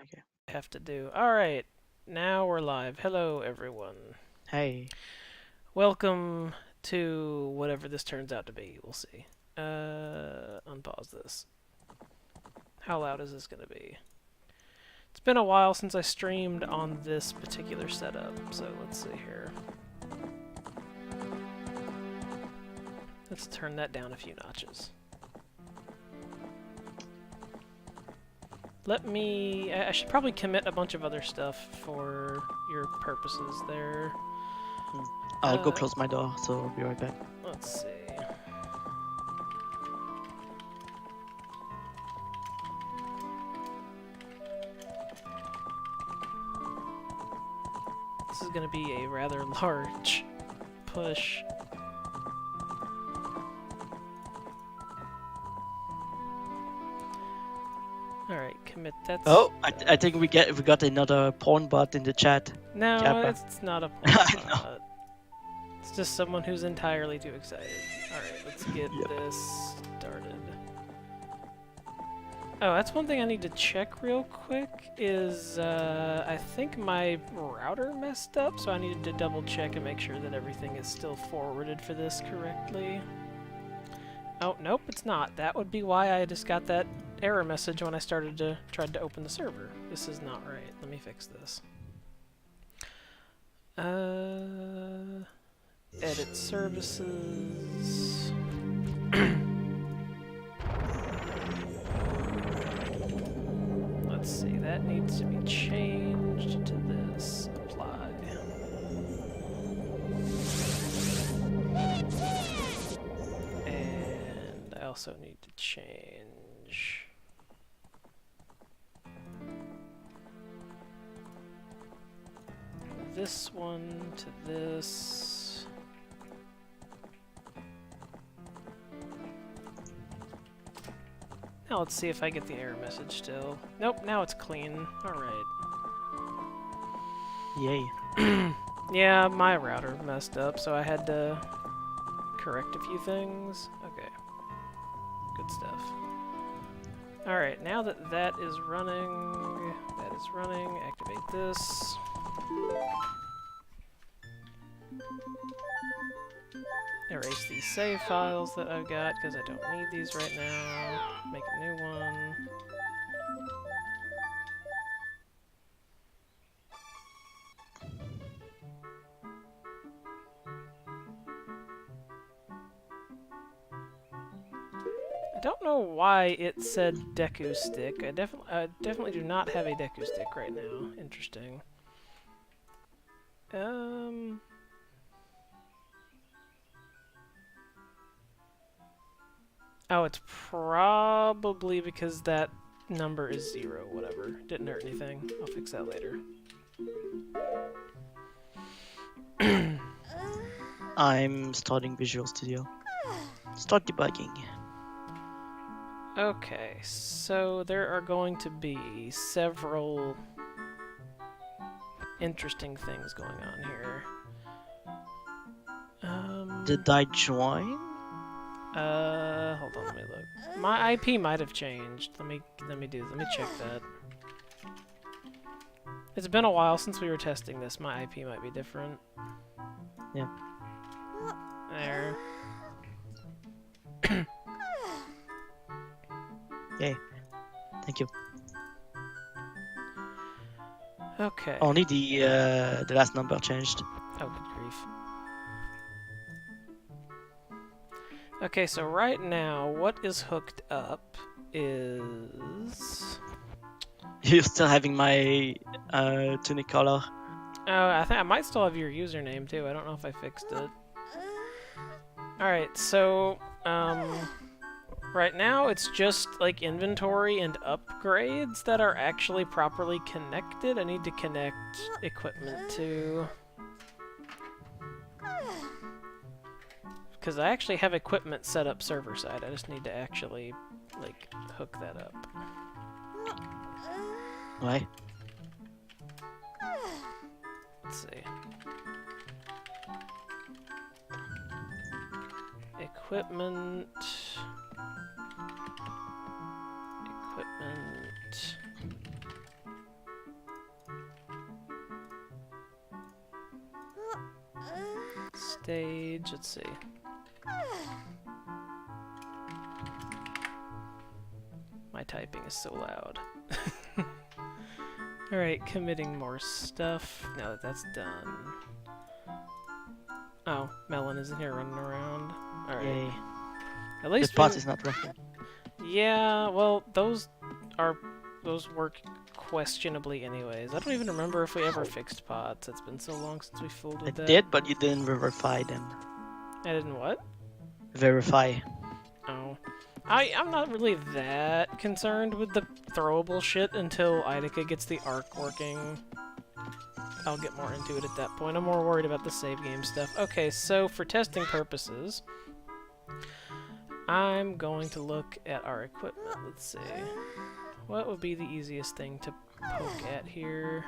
Okay. Have to do. Alright, now we're live. Hello, everyone. Hey. Welcome to whatever this turns out to be. We'll see. Unpause this. How loud is this going to be? It's been a while since I streamed on this particular setup, so let's see here. Let's turn that down a few notches. I should probably commit a bunch of other stuff for your purposes there. I'll go close my door, so I'll be right back. Let's see. This is going to be a rather large push. Alright, commit that. Oh, I think we got another porn bot in the chat. No, Kappa. it's not a I porn know. bot. It's just someone who's entirely too excited. Alright, let's get Yep. this started. Oh, that's one thing I need to check real quick is, I think my router messed up, so I needed to double check and make sure that everything is still forwarded for this correctly. Oh, nope, it's not. That would be why I just got that error message when I tried to open the server. This is not right. Let me fix this. Edit services. Let's see, that needs to be changed to this. Apply. And I also need to change this one to this. Now let's see if I get the error message still. Nope, now it's clean. Alright. Yay. Yeah, my router messed up, so I had to correct a few things. Okay. Good stuff. Alright, now that that is running, activate this. Erase these save files that I've got, because I don't need these right now. Make a new one. I don't know why it said Deku Stick. I definitely do not have a Deku Stick right now. Interesting. Oh, it's probably because that number is 0, whatever. Didn't hurt anything. I'll fix that later. I'm starting Visual Studio. Start debugging. Okay, so there are going to be several interesting things going on here. Did I join? Hold on, let me look. My IP might have changed. Let me check that. It's been a while since we were testing this. My IP might be different. Yeah. There. Yay. Thank you. Okay. Only the last number changed. Oh, good grief. Okay, so right now, what is hooked up is... You're still having my tunic color. Oh, I think I might still have your username too. I don't know if I fixed it. Alright, so, right now it's just like inventory and upgrades that are actually properly connected. I need to connect equipment too. Because I actually have equipment set up server side. I just need to actually, like, hook that up. Why? Let's see. Equipment. stage. Let's see. My typing is so loud. Alright, committing more stuff. Now that that's done. Oh, Melon isn't here running around. Alright. Yay. At The least pot is not working. Yeah, well, those work questionably anyways. I don't even remember if we ever fixed pots. It's been so long since we fooled I with that. did, but you didn't verify them. I didn't what? Verify. Oh. I'm not really that concerned with the throwable shit until Idika gets the arc working. I'll get more into it at that point. I'm more worried about the save game stuff. Okay, so for testing purposes, I'm going to look at our equipment. Let's see. What would be the easiest thing to poke at here?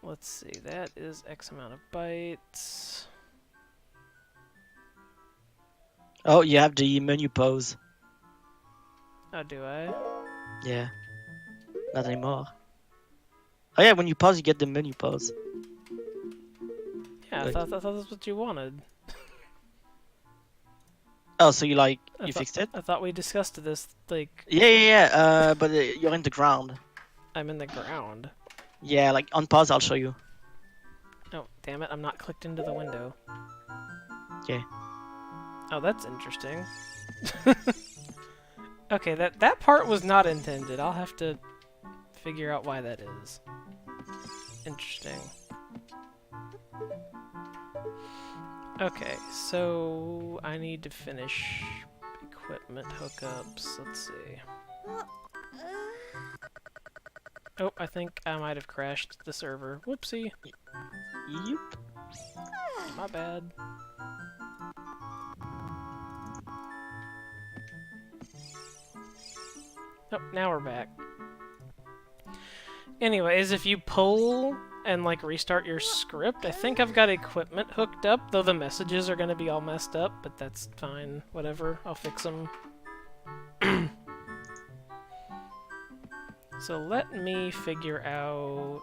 Let's see, that is X amount of bytes. Oh, you have the menu pose. Oh, do I? Yeah. Not anymore. Oh yeah, when you pause, you get the menu pose. Yeah, I thought that's what you wanted. Oh, so you fixed it? I thought we discussed this, like... Yeah. But you're in the ground. I'm in the ground. Yeah, like on pause, I'll show you. Oh, damn it, I'm not clicked into the window. Okay. Oh, that's interesting. Okay, that part was not intended. I'll have to figure out why that is. Interesting. Okay, so I need to finish equipment hookups. Let's see. Oh, I think I might have crashed the server. Whoopsie. Yep. My bad. Oh, now we're back. Anyways, if you pull and like restart your script, I think I've got equipment hooked up, though the messages are gonna be all messed up, but that's fine. Whatever, I'll fix them. So let me figure out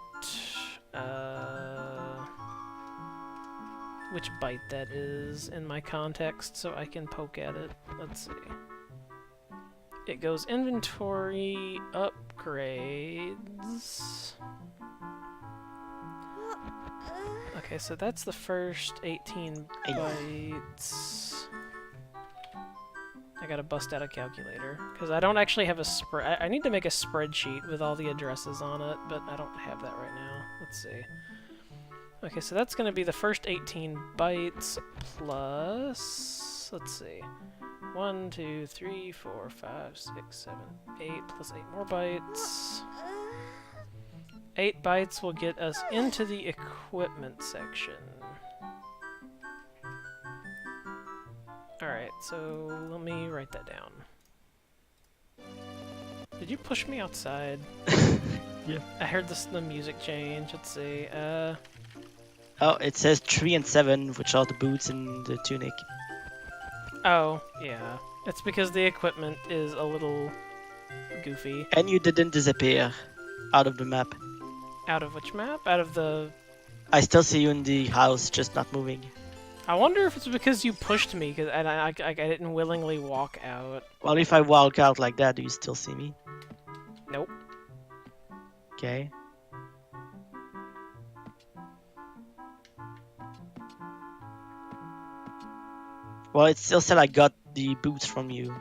which byte that is in my context so I can poke at it. Let's see. It goes inventory, upgrades. Okay, so that's the first 18 bytes. I gotta bust out a calculator, because I don't actually have a spread. I need to make a spreadsheet with all the addresses on it, but I don't have that right now. Let's see. Okay, so that's gonna be the first 18 bytes plus... Let's see. 1, 2, 3, 4, 5, 6, 7, 8, plus 8 more bytes. 8 bytes will get us into the equipment section. Alright, so let me write that down. Did you push me outside? Yeah. I heard the music change. Let's see. Oh, it says 3 and 7, which are the boots and the tunic. Oh, yeah. It's because the equipment is a little goofy. And you didn't disappear out of the map. Out of which map? Out of the... I still see you in the house, just not moving. I wonder if it's because you pushed me, and I didn't willingly walk out. Well, if I walk out like that, do you still see me? Nope. Okay. Well, it still said I got the boots from you.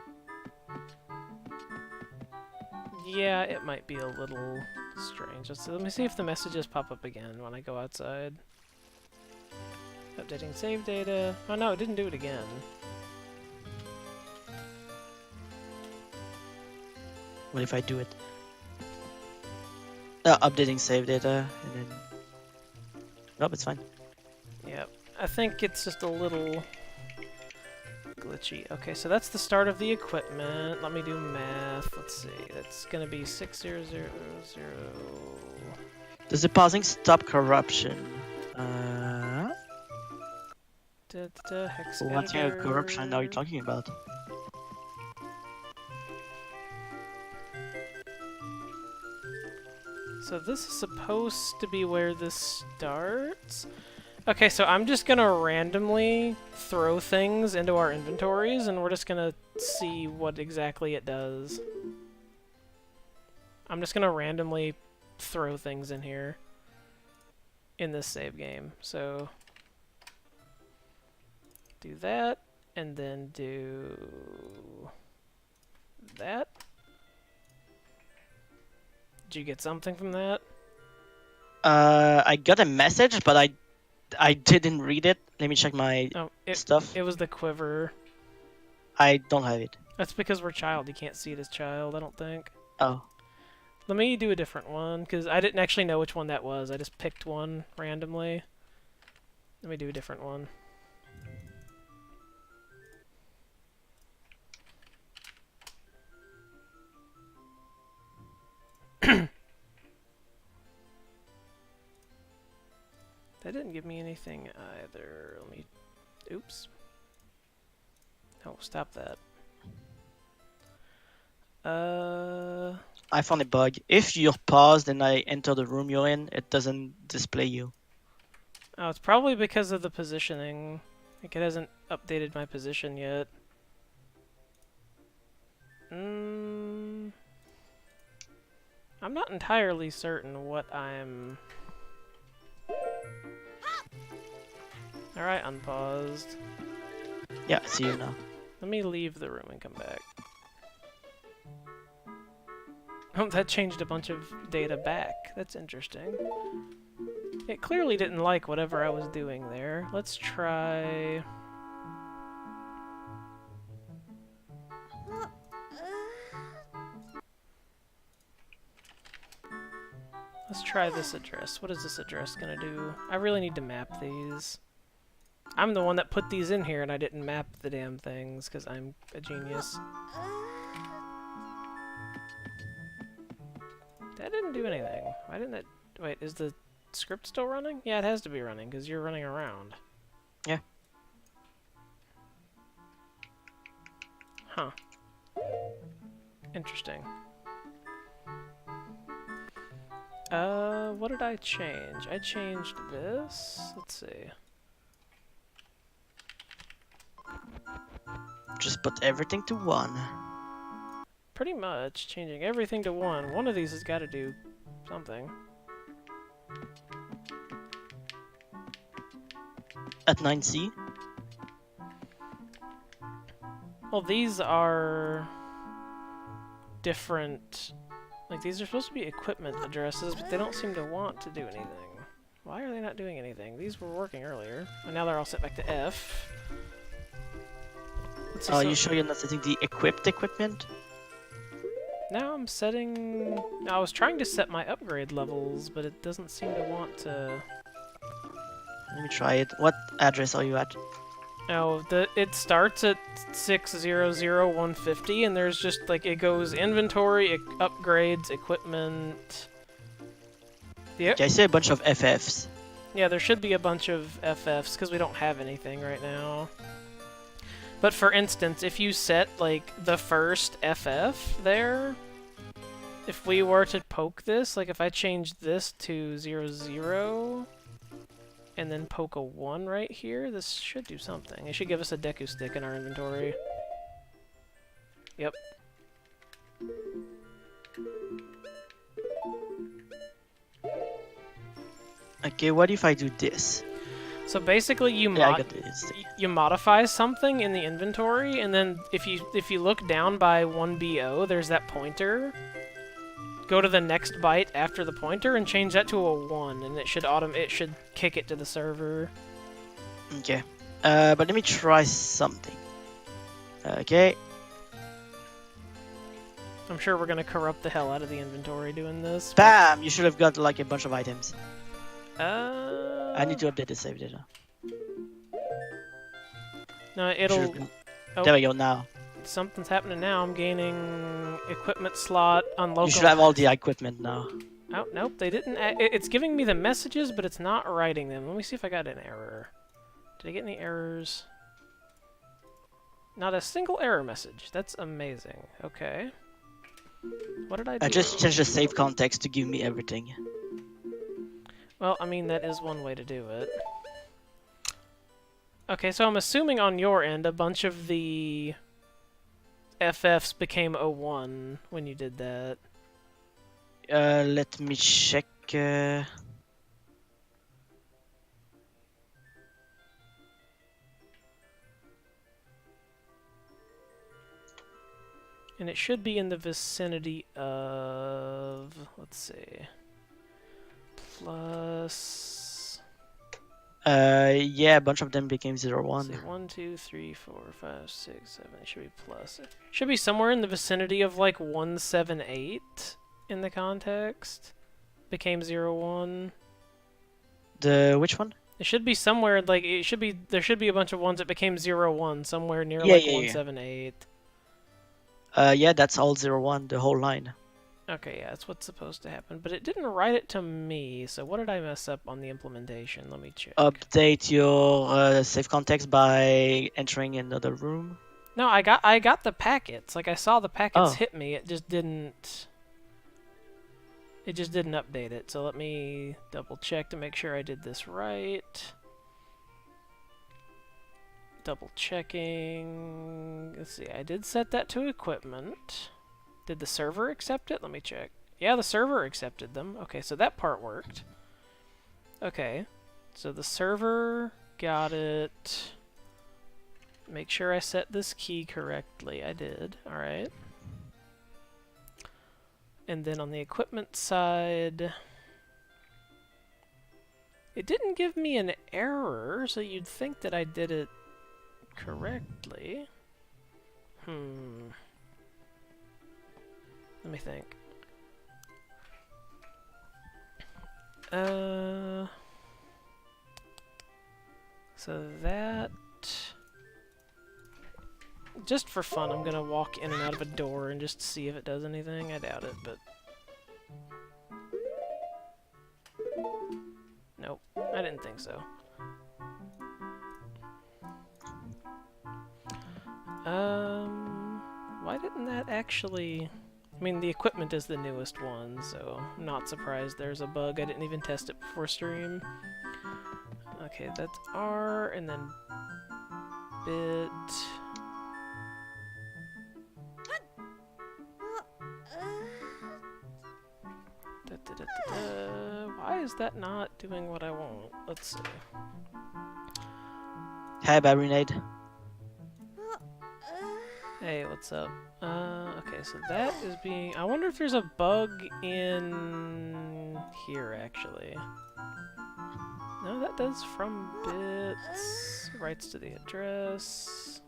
Yeah, it might be a little strange. Let me see if the messages pop up again when I go outside. Updating save data. Oh no, it didn't do it again. What if I do it? Updating save data, and then... Nope, it's fine. Yep. I think it's just a little glitchy. Okay, so that's the start of the equipment. Let me do math. Let's see. That's gonna be 6000. Does the pausing stop corruption? Hex What kind of editor. corruption are you talking about? So this is supposed to be where this starts. Okay, so I'm just gonna randomly throw things into our inventories, and we're just gonna see what exactly it does. I'm just gonna randomly throw things in here in this save game. So do that, and then do that. Did you get something from that? I got a message, but I didn't read it. Let me check my stuff. It was the quiver. I don't have it. That's because we're child. You can't see it as child, I don't think. Oh. Let me do a different one, because I didn't actually know which one that was. I just picked one randomly. Let me do a different one. That didn't give me anything either. Let me... Oops. Oh, stop that. I found a bug. If you're paused and I enter the room you're in, it doesn't display you. Oh, it's probably because of the positioning. Like, it hasn't updated my position yet. I'm not entirely certain what I'm... Alright, unpaused. Yeah, I see you now. Let me leave the room and come back. Oh, that changed a bunch of data back. That's interesting. It clearly didn't like whatever I was doing there. Let's try... Let's try this address. What is this address gonna do? I really need to map these. I'm the one that put these in here and I didn't map the damn things because I'm a genius. That didn't do anything. Why didn't it... Wait, is the script still running? Yeah, it has to be running because you're running around. Yeah. Huh. Interesting. What did I change? I changed this. Let's see. Just put everything to 1. Pretty much changing everything to 1. One of these has got to do something. At 9C? Well, these are different. Like, these are supposed to be equipment addresses, but they don't seem to want to do anything. Why are they not doing anything? These were working earlier, and now they're all set back to F. Oh, you sure you're not setting the equipped equipment? Now I'm setting... I was trying to set my upgrade levels, but it doesn't seem to want to... Let me try it. What address are you at? Oh, it starts at 600150, and there's just, like, it goes inventory, upgrades, equipment... Yeah, I see a bunch of FFs. Yeah, there should be a bunch of FFs, because we don't have anything right now. But for instance, if you set, like, the first FF there, if we were to poke this, like, if I changed this to 00, and then poke a 1 right here, this should do something. It should give us a Deku stick in our inventory. Yep. Okay, what if I do this? So basically, you modify something in the inventory, and then if you look down by 1BO, there's that pointer. Go to the next byte after the pointer and change that to a 1, and it should kick it to the server. Okay, but let me try something. Okay. I'm sure we're gonna corrupt the hell out of the inventory doing this. Bam! You should have got like a bunch of items. I need to update the save data. No, it'll... Oh. There we go, now. Something's happening now. I'm gaining equipment slot on local... You should have all the equipment now. Oh, nope, they didn't... It's giving me the messages, but it's not writing them. Let me see if I got an error. Did I get any errors? Not a single error message. That's amazing. Okay. What did I do? I just wrong? changed the save context to give me everything. Well, I mean, that is one way to do it. Okay, so I'm assuming on your end, a bunch of the FFs became 01 when you did that. Let me check. And it should be in the vicinity of... Let's see... Plus... Yeah, a bunch of them became 01. Let's see, 1, 2, 3, 4, 5, 6, 7. It should be plus. It should be somewhere in the vicinity of like 178 in the context. Became 01. Which one? It should be somewhere like it should be. There should be a bunch of ones that became 01 somewhere near Yeah, like yeah, yeah. 178. Yeah, that's all 01, the whole line. Okay, yeah, that's what's supposed to happen. But it didn't write it to me, so what did I mess up on the implementation? Let me check. Update your save context by entering another room. No, I got the packets. Like I saw the packets hit me. It just didn't update it. So let me double check to make sure I did this right. Double checking. Let's see. I did set that to equipment. Did the server accept it? Let me check. Yeah, the server accepted them. Okay, so that part worked. Okay. So the server got it. Make sure I set this key correctly. I did. Alright. And then on the equipment side... It didn't give me an error, so you'd think that I did it correctly. Let me think. So that... Just for fun, I'm gonna walk in and out of a door and just see if it does anything. I doubt it, but... Nope, I didn't think so. Why didn't that actually... I mean, the equipment is the newest one, so I'm not surprised there's a bug. I didn't even test it before stream. Okay, that's R, and then bit... Why is that not doing what I want? Let's see. Hi, Barinade. Hey, what's up? Okay, so that is being... I wonder if there's a bug in here, actually. No, that does from bits. Writes to the address.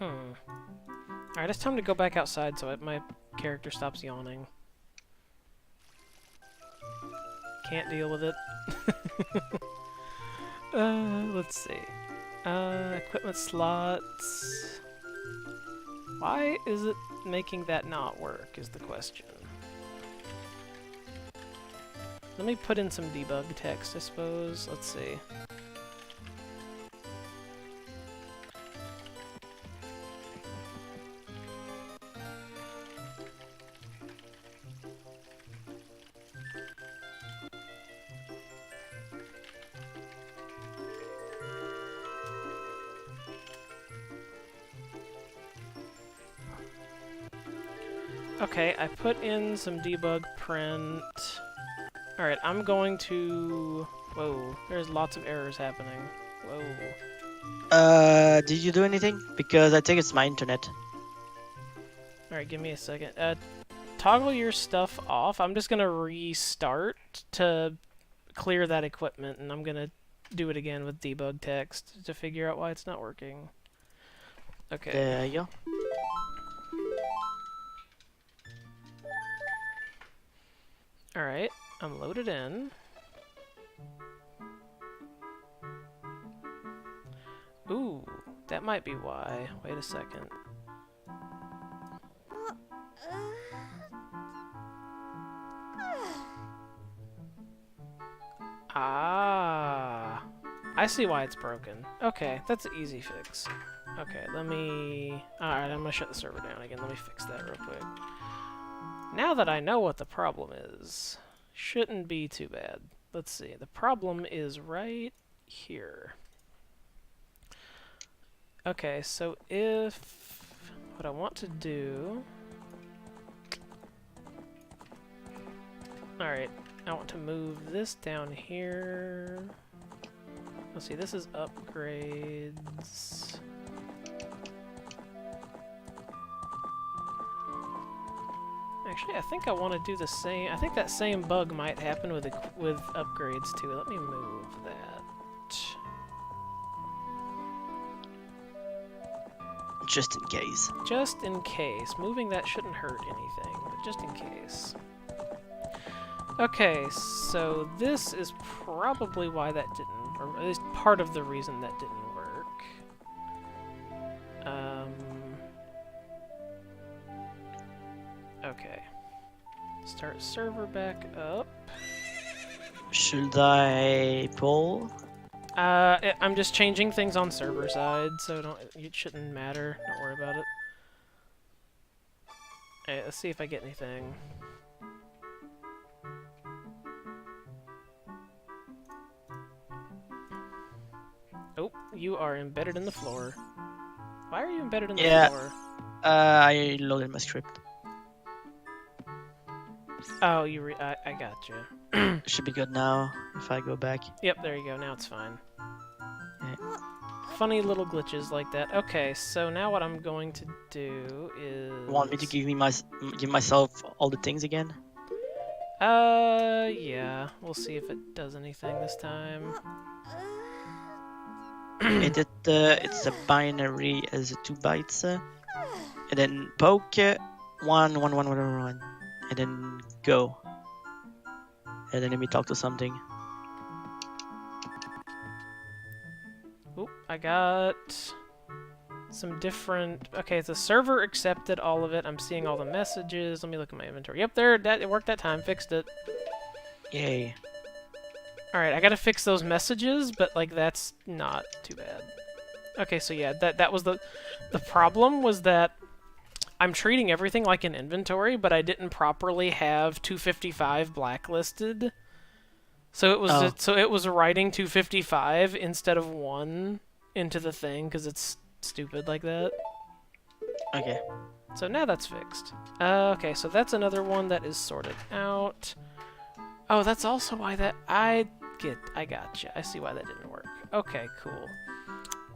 Alright, it's time to go back outside so my character stops yawning. Can't deal with it. Let's see. Equipment slots. Why is it making that not work, is the question. Let me put in some debug text, I suppose. Let's see. Okay, I put in some debug print. Alright, I'm going to... Whoa, there's lots of errors happening. Whoa. Did you do anything? Because I think it's my internet. Alright, give me a second. Toggle your stuff off. I'm just gonna restart to clear that equipment, and I'm gonna do it again with debug text to figure out why it's not working. Okay. There you go. Alright, I'm loaded in. Ooh, that might be why. Wait a second. Ah, I see why it's broken. Okay, that's an easy fix. Okay, let me... Alright, I'm gonna shut the server down again. Let me fix that real quick. Now that I know what the problem is, shouldn't be too bad. Let's see. The problem is right here. Okay, so if... What I want to do... Alright, I want to move this down here. Let's see, this is upgrades. Actually, I think I want to do the same. I think that same bug might happen with upgrades too. Let me move that. Just in case. Just in case. Moving that shouldn't hurt anything, but just in case. Okay, so this is probably why that didn't, or at least part of the reason that didn't work. Okay. Start server back up. Should I pull? I'm just changing things on server side, so it shouldn't matter. Don't worry about it. Alright, let's see if I get anything. Oh, you are embedded in the floor. Why are you embedded in the floor? I loaded my script. Oh, I gotcha. Should be good now if I go back. Yep, there you go. Now it's fine. Yeah. Funny little glitches like that. Okay, so now what I'm going to do is... Want me to give myself all the things again? Yeah. We'll see if it does anything this time. It's a binary as 2 bytes, and then poke 1 1 1 1 1 1, and then go, and then let me talk to something. Oop, I got some different... Okay, the server accepted all of it. I'm seeing all the messages. Let me look at my inventory. Yep, it worked that time. Fixed it. Yay. Alright, I gotta fix those messages, but, like, that's not too bad. Okay, so yeah, that was the problem was that I'm treating everything like an inventory, but I didn't properly have 255 blacklisted. So it was writing 255 instead of 1 into the thing, because it's stupid like that. Okay. So now that's fixed. Okay, so that's another one that is sorted out. Oh, that's also why that... I gotcha. I see why that didn't work. Okay, cool.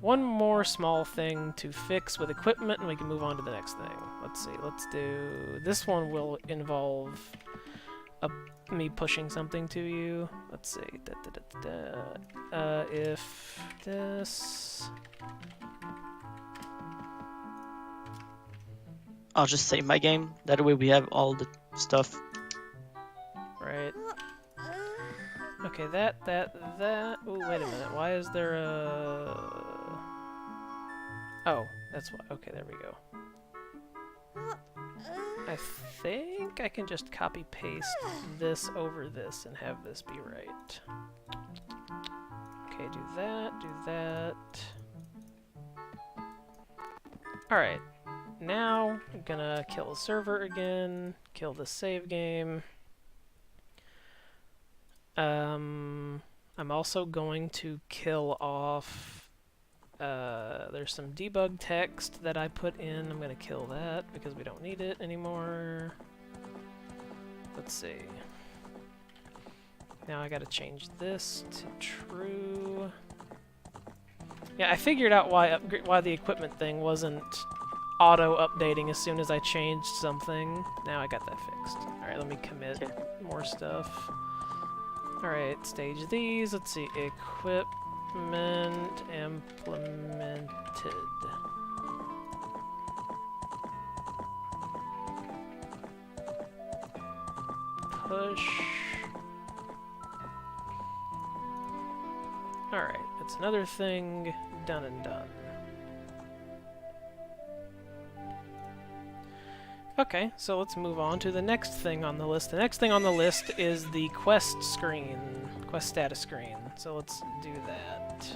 One more small thing to fix with equipment, and we can move on to the next thing. Let's see. Let's do... This one will involve me pushing something to you. Let's see. If this... I'll just save my game. That way we have all the stuff. Right. Okay, that... Oh, wait a minute. Why is there a... Oh, that's why. Okay, there we go. I think I can just copy-paste this over this and have this be right. Okay, do that. Alright. Now, I'm gonna kill the server again, kill the save game. I'm also going to kill off... there's some debug text that I put in. I'm gonna kill that because we don't need it anymore. Let's see. Now I gotta change this to true. Yeah, I figured out why the equipment thing wasn't auto-updating as soon as I changed something. Now I got that fixed. Alright, let me commit more stuff. Alright, stage these. Let's see. Equipment implemented. Push. Alright, it's another thing done and done. Okay, so let's move on to the next thing on the list. The next thing on the list is the quest screen, quest status screen. So let's do that.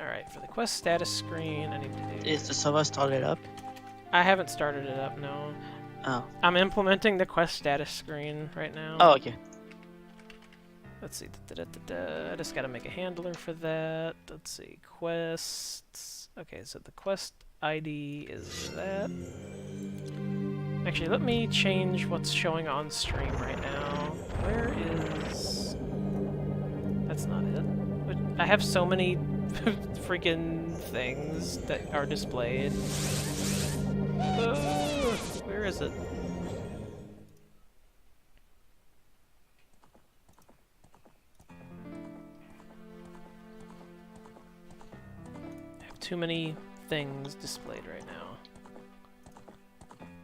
Alright, for the quest status screen, I need to do... Is the server started up? I haven't started it up, no. Oh. I'm implementing the quest status screen right now. Oh, okay. Let's see. I just gotta make a handler for that. Let's see. Quests. Okay, so the quest ID is that. Actually, let me change what's showing on stream right now. Where is... That's not it. But I have so many freaking things that are displayed. Where is it? I have too many things displayed right now.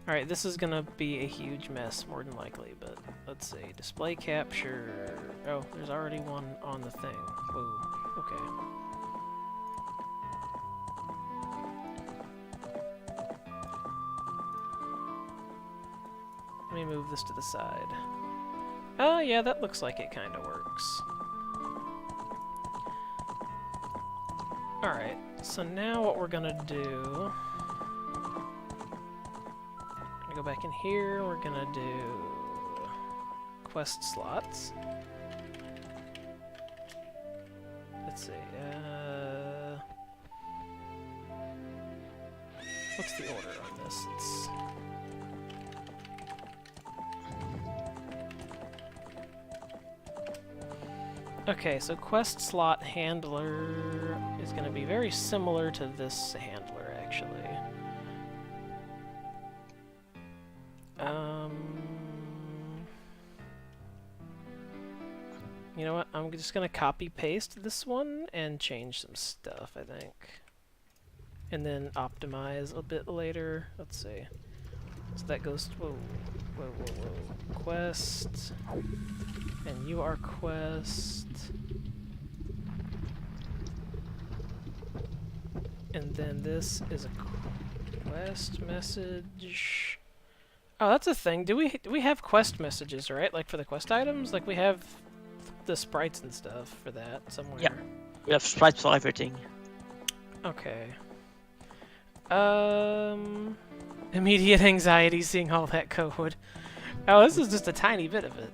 Alright, this is gonna be a huge mess, more than likely, but let's see. Display capture... Oh, there's already one on the thing. Whoa, okay. Let me move this to the side. Oh, yeah, that looks like it kind of works. Alright, so now what we're gonna do... I'm gonna go back in here, we're gonna do... quest slots. Let's see, what's the order on this? It's... Okay, so quest slot handler is going to be very similar to this handler, actually. You know what? I'm just going to copy-paste this one and change some stuff, I think. And then optimize a bit later. Let's see. So that goes... Whoa. Quest... And you are quest. And then this is a quest message. Oh, that's a thing. Do we have quest messages, right? Like for the quest items? Like we have the sprites and stuff for that somewhere. Yeah. We have sprites for everything. Okay. Immediate anxiety seeing all that code. Oh, this is just a tiny bit of it.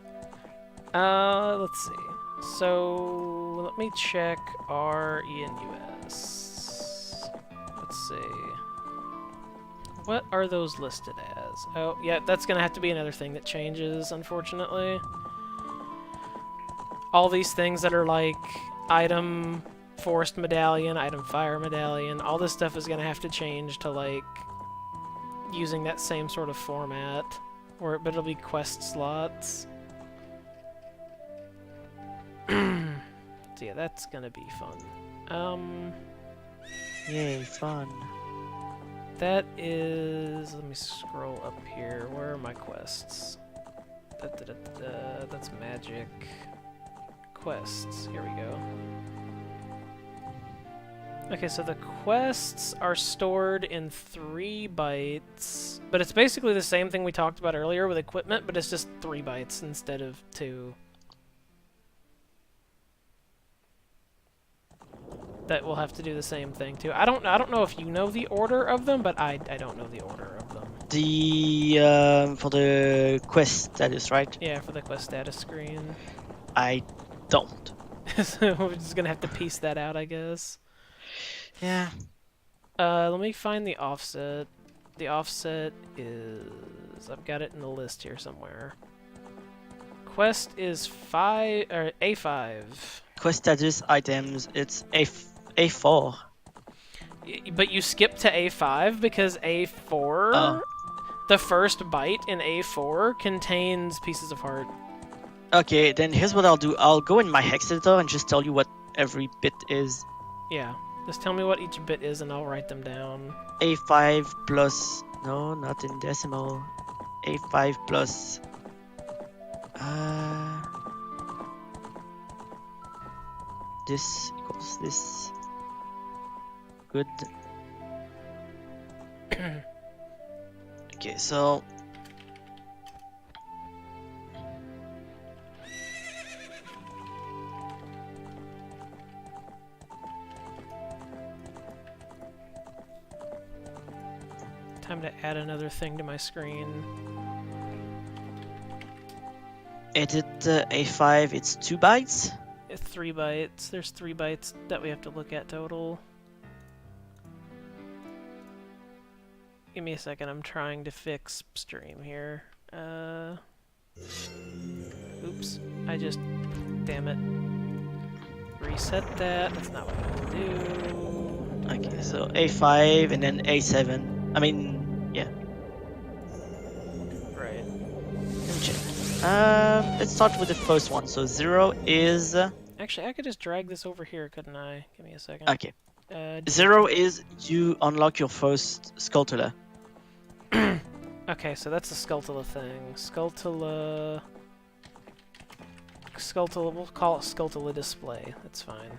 Let's see. So, let me check R, E, and US. Let's see. What are those listed as? Oh, yeah, that's gonna have to be another thing that changes, unfortunately. All these things that are like item forest medallion, item fire medallion, all this stuff is gonna have to change to like using that same sort of format, but it'll be quest slots. So yeah, that's gonna be fun. Yay, fun. That is... Let me scroll up here. Where are my quests? That's magic. Quests. Here we go. Okay, so the quests are stored in 3 bytes, but it's basically the same thing we talked about earlier with equipment, but it's just 3 bytes instead of 2. That will have to do the same thing too. I don't know if you know the order of them, but I don't know the order of them. The for the quest status, right? Yeah, for the quest status screen. I don't. So we're just gonna have to piece that out, I guess. Yeah. Let me find the offset. The offset is... I've got it in the list here somewhere. Quest is A5. Quest status items, it's A4. But you skip to A5 because A4, the first byte in A4 contains pieces of heart. Okay, then here's what I'll do. I'll go in my hex editor and just tell you what every bit is. Yeah, just tell me what each bit is and I'll write them down. A5 plus... No, not in decimal. A5 plus... This equals this. Good. Okay, so... Time to add another thing to my screen. Edit A5, it's 2 bytes. 3 bytes. There's 3 bytes that we have to look at total. Give me a second, I'm trying to fix stream here. Oops, damn it. Reset that, that's not what I meant to do. Okay, so A5 and then A7. I mean, yeah. Right. Let me check. Let's start with the first one. So 0 is... Actually, I could just drag this over here, couldn't I? Give me a second. Okay. 0 is you unlock your first Skulltula. Okay, so that's the Skulltula thing. Skulltula, we'll call it Skulltula display. That's fine.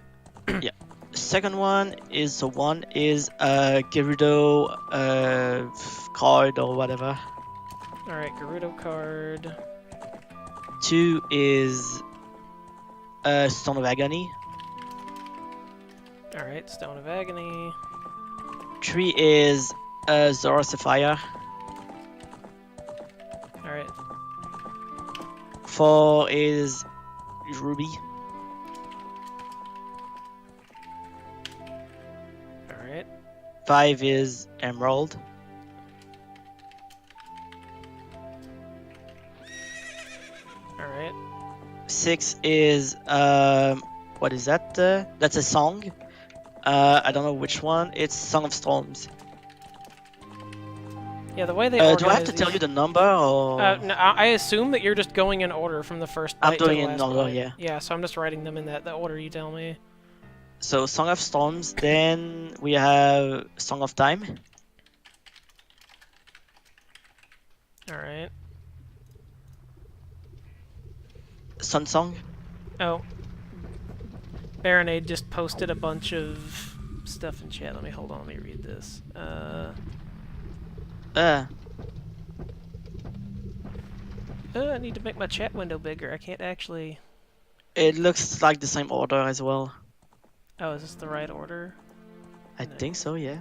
Yeah. The second one is, so 1 is Gerudo card or whatever. Alright, Gerudo card. 2 is Stone of Agony. Alright, Stone of Agony. 3 is Zora Sapphire. Alright. 4 is Ruby. Alright. 5 is Emerald. Alright. 6 is what is that? That's a song. I don't know which one. It's Song of Storms. Yeah, the way they do I have to tell you the number or? No, I assume that you're just going in order from the first byte I'm doing to the it in last order, byte. yeah. Yeah, so I'm just writing them in the order you tell me. So Song of Storms, then we have Song of Time. Alright. Sun Song. Oh. Baronade just posted a bunch of stuff in chat. Let me hold on, let me read this. I need to make my chat window bigger. I can't actually... It looks like the same order as well. Oh, is this the right order? I think so, yeah.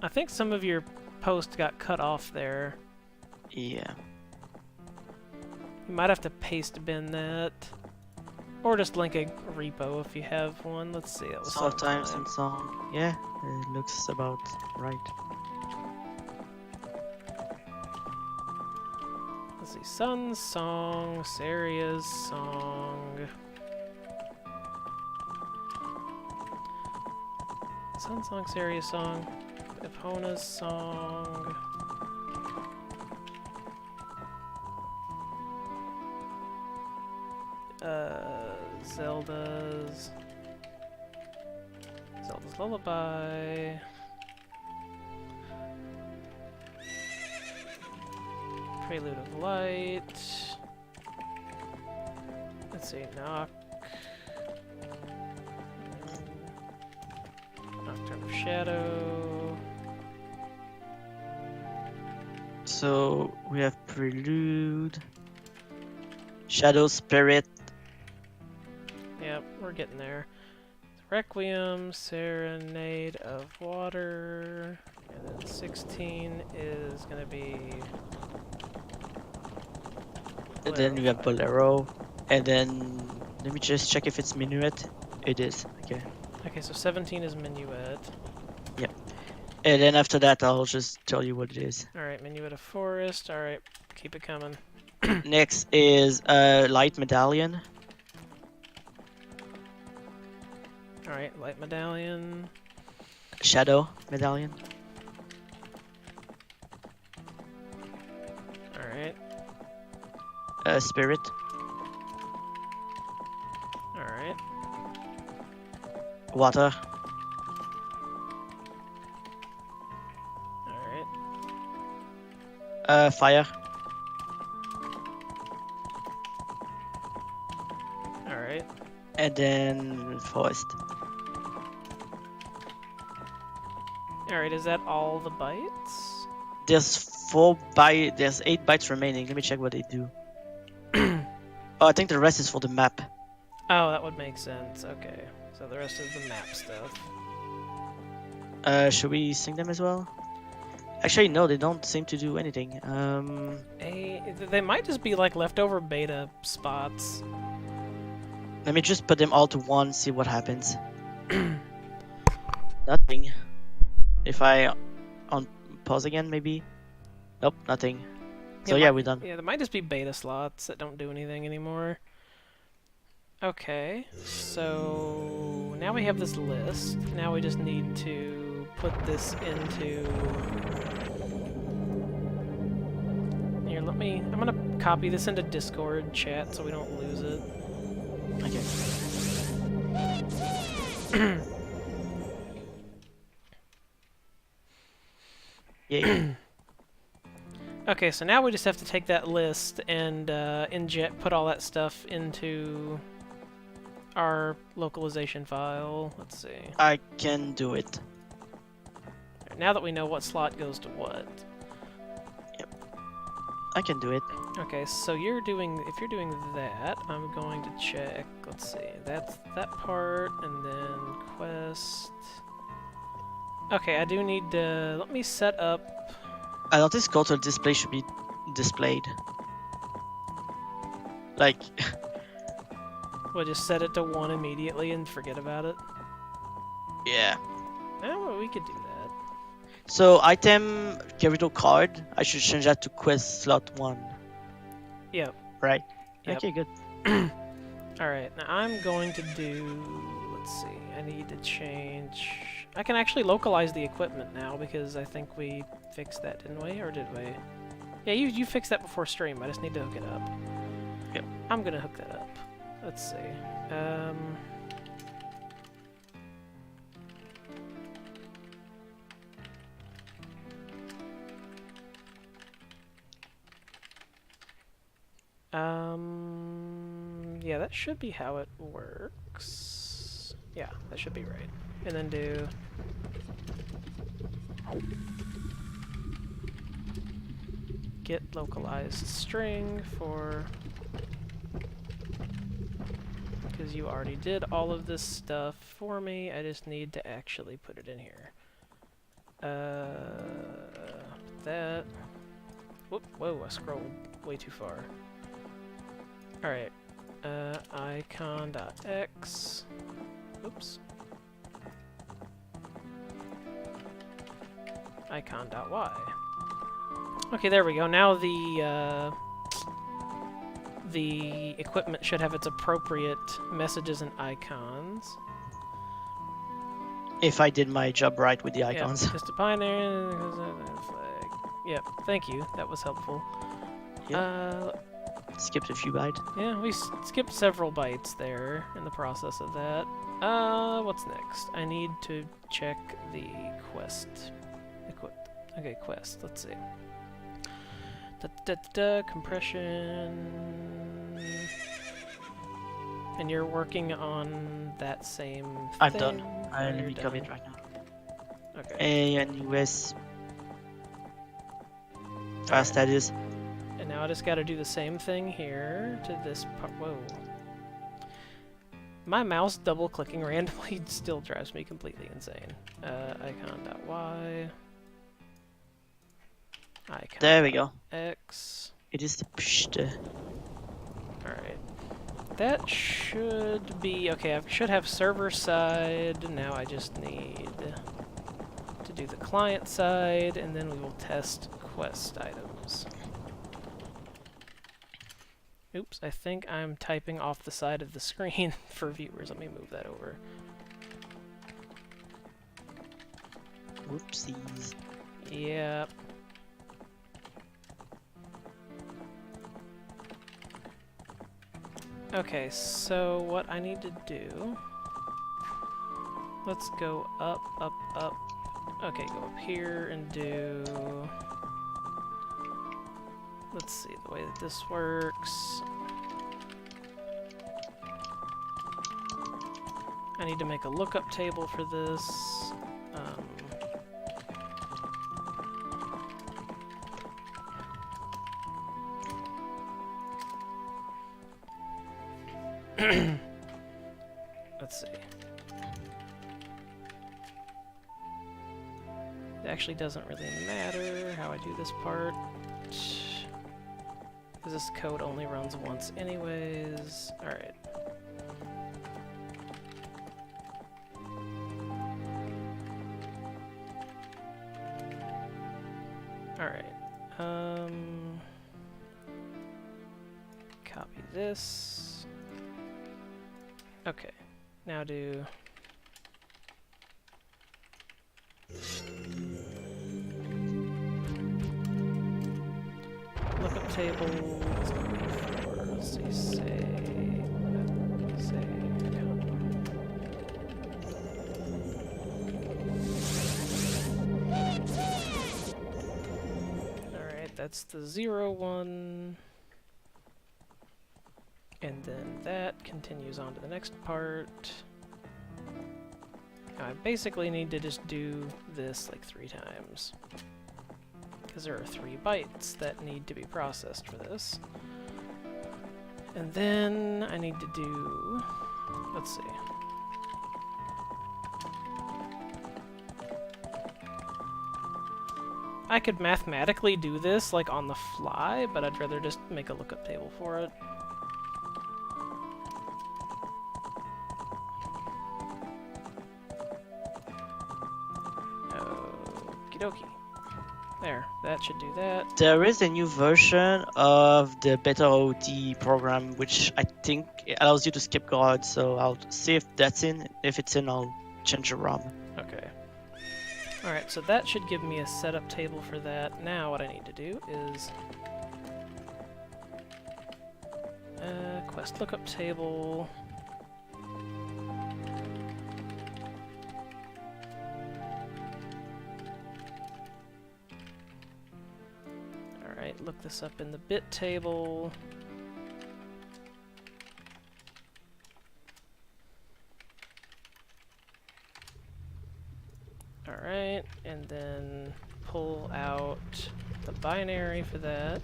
I think some of your posts got cut off there. Yeah. You might have to paste bin that. Or just link a repo if you have one. Let's see. That was Song of Time, sometime. Sun Song. Yeah, it looks about right. Let's see. Sun's song, Saria's song. Sun song, Saria's song, Epona's song. Zelda's Lullaby. Prelude of Light. Let's see, Knock. Nocturne of Shadow. So we have Prelude, Shadow Spirit. Yep, we're getting there. Requiem, Serenade of Water, and then 16 is gonna be... And then we have Bolero. And then let me just check if it's Minuet. It is. Okay. Okay, so 17 is Minuet. Yep. And then after that, I'll just tell you what it is. Alright, Minuet of Forest. Alright, keep it coming. Next is Light Medallion. Alright, Light Medallion. Shadow Medallion. Alright. Spirit. Alright. Water. Alright. Fire. Alright. And then Forest. Alright, is that all the bytes? There's 8 bytes remaining. Let me check what they do. Oh, I think the rest is for the map. Oh, that would make sense. Okay. So the rest is the map stuff. Should we sing them as well? Actually, no, they don't seem to do anything. They might just be like leftover beta spots. Let me just put them all to one, see what happens. Nothing. If I on pause again, maybe. Nope, nothing. So yeah, we're done. Yeah, there might just be beta slots that don't do anything anymore. Okay, so now we have this list. Now we just need to put this into... Here, I'm gonna copy this into Discord chat so we don't lose it. Okay. Yay. Okay, so now we just have to take that list and put all that stuff into our localization file. Let's see. I can do it. Now that we know what slot goes to what. Yep. I can do it. Okay, so if you're doing that, I'm going to check. Let's see. That's that part, and then quest. Okay, I do need to... Let me set up... I noticed total display should be displayed. Like... We'll just set it to 1 immediately and forget about it. Yeah. Oh, well, we could do that. So, item Kirito card, I should change that to quest slot 1. Yep. Right? Yep. Okay, good. Alright, now I'm going to do... Let's see, I need to change... I can actually localize the equipment now because I think we fixed that, didn't we? Or did we? Yeah, you fixed that before stream. I just need to hook it up. Yep. I'm gonna hook that up. Let's see. Yeah, that should be how it works. Yeah, that should be right. And then do... get localized string for... because you already did all of this stuff for me. I just need to actually put it in here. That... Whoop, whoa, I scrolled way too far. Alright. Icon.x. Oops. Icon.y. Okay, there we go. Now the equipment should have its appropriate messages and icons. If I did my job right with the icons. Yep, just a binary flag. Yep, thank you. That was helpful. Yep. Skipped a few bytes. Yeah, we skipped several bytes there in the process of that. What's next? I need to check the quest. Okay, quest. Let's see. Compression. And you're working on that same thing? I'm done. Let me commit right now. Okay. ANUS. Fast status. And now I just gotta do the same thing here to this part. Whoa. My mouse double-clicking randomly still drives me completely insane. Icon.y. Icon. There we go. X. It is the pst. Alright. That should be... Okay, I should have server side. Now I just need to do the client side, and then we will test quest items. Oops, I think I'm typing off the side of the screen for viewers. Let me move that over. Whoopsies. Yep. Okay, so what I need to do... Let's go up, up, up. Okay, go up here and do... Let's see the way that this works. I need to make a lookup table for this. Let's see. It actually doesn't really matter how I do this part, because this code only runs once anyways. Alright. Alright. Copy this. Okay. Now do... lookup table is going to be for, let's see, say... Alright, that's the 0, 1. And then that continues on to the next part. Now I basically need to just do this like 3 times. Because there are 3 bytes that need to be processed for this. And then I need to do... let's see. I could mathematically do this like on the fly, but I'd rather just make a lookup table for it. Okie dokie. There, that should do that. There is a new version of the Better OT program, which I think allows you to skip guards, so I'll see if that's in. If it's in, I'll change the ROM. Okay. Alright, so that should give me a setup table for that. Now what I need to do is... quest lookup table... Alright, look this up in the bit table. Alright, and then pull out the binary for that.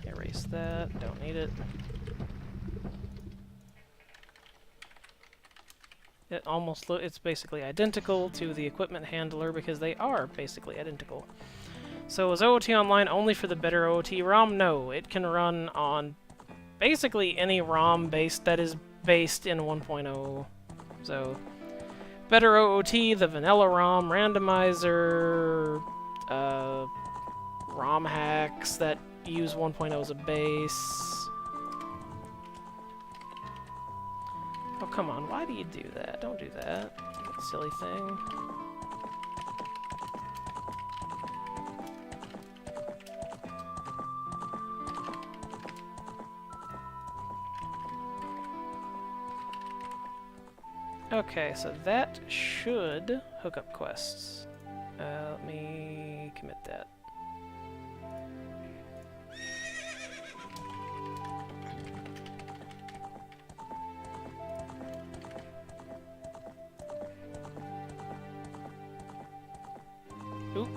Erase that, don't need it. It's basically identical to the equipment handler because they are basically identical. So is OOTOnline only for the Better OOT ROM? No, it can run on basically any ROM that is based in 1.0. So Better OOT, the vanilla ROM, randomizer, ROM hacks that use 1.0 as a base. Oh, come on, why do you do that? Don't do that, silly thing. Okay, so that should hook up quests. Let me commit that. Oop.